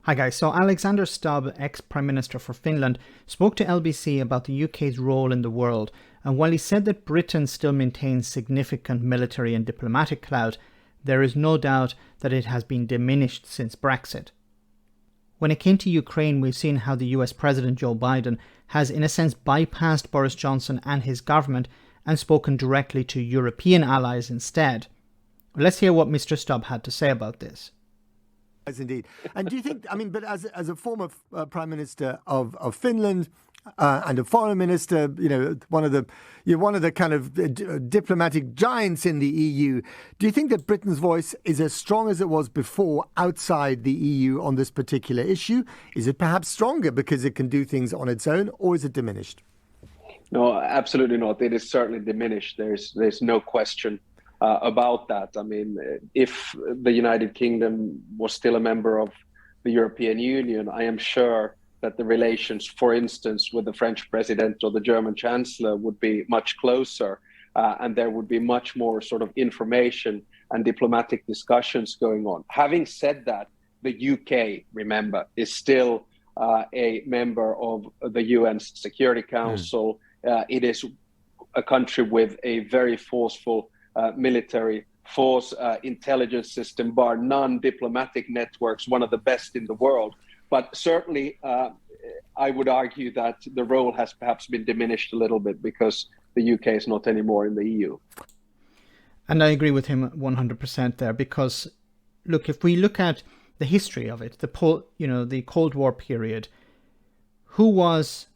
Hi guys, so Alexander Stubb, ex-Prime Minister for Finland, spoke to LBC about the UK's role in the world, and while he said that Britain still maintains significant military and diplomatic clout, there is no doubt that it has been diminished since Brexit. When it came to Ukraine, we've seen how the US President Joe Biden has in a sense bypassed Boris Johnson and his government and spoken directly to European allies instead. Let's hear what Mr. Stubb had to say about this. Indeed. And do you think, but as a former Prime Minister of Finland and a foreign minister, one of the kind of diplomatic giants in the EU, do you think that Britain's voice is as strong as it was before outside the EU on this particular issue? Is it perhaps stronger because it can do things on its own, or is it diminished? No, absolutely not. It is certainly diminished. There's no question about that. If the United Kingdom was still a member of the European Union, I am sure that the relations, for instance, with the French president or the German chancellor would be much closer, and there would be much more sort of information and diplomatic discussions going on. Having said that, the UK, remember, is still a member of the UN's Security Council. It is a country with a very forceful military force, intelligence system, bar none, diplomatic networks, one of the best in the world. But certainly, I would argue that the role has perhaps been diminished a little bit because the UK is not anymore in the EU. And I agree with him 100% there, because, look, if we look at the history of it, the Cold War period, who was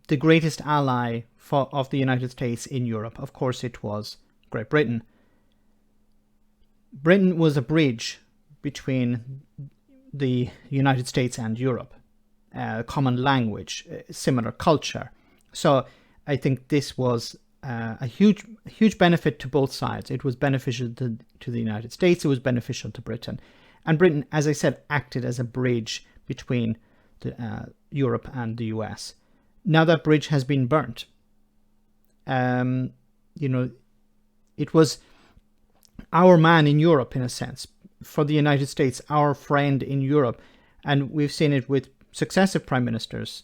the greatest ally of the United States in Europe? Of course, it was Great Britain. Britain was a bridge between the United States and Europe, common language, similar culture. So I think this was a huge benefit to both sides. It was beneficial to the United States, it was beneficial to Britain. And Britain, as I said, acted as a bridge between Europe and the US. Now that bridge has been burnt. It was our man in Europe, in a sense, for the United States, our friend in Europe. And we've seen it with successive prime ministers.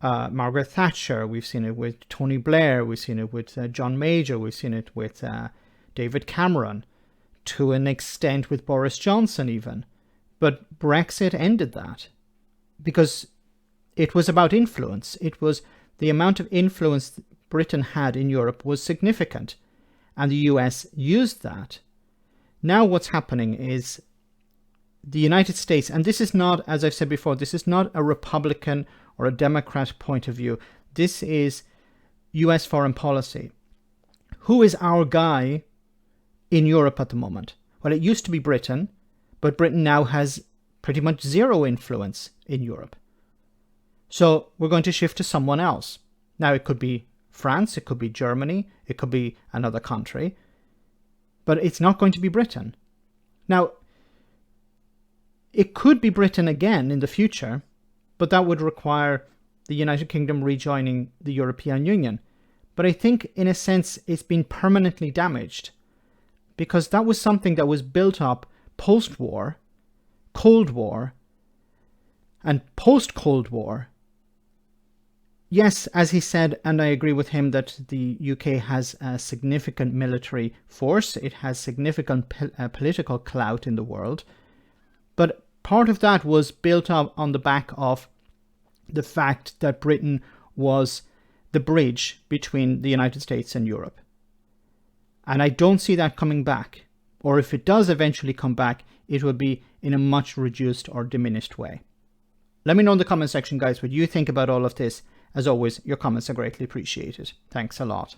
Margaret Thatcher, we've seen it with Tony Blair, we've seen it with John Major, we've seen it with David Cameron, to an extent with Boris Johnson even. But Brexit ended that because it was about influence. It was the amount of influence Britain had in Europe was significant, and the US used that. Now what's happening is the United States, and this is not, as I've said before, this is not a Republican or a Democrat point of view. This is US foreign policy. Who is our guy in Europe at the moment? Well, it used to be Britain, but Britain now has pretty much zero influence in Europe. So we're going to shift to someone else. Now it could be France, it could be Germany, it could be another country, but it's not going to be Britain. Now, it could be Britain again in the future, but that would require the United Kingdom rejoining the European Union. But I think, in a sense, it's been permanently damaged, because that was something that was built up post-war, Cold War, and post-Cold War. Yes, as he said, and I agree with him, that the UK has a significant military force. It has significant political clout in the world. But part of that was built up on the back of the fact that Britain was the bridge between the United States and Europe. And I don't see that coming back. Or if it does eventually come back, it will be in a much reduced or diminished way. Let me know in the comment section, guys, what you think about all of this. As always, your comments are greatly appreciated. Thanks a lot.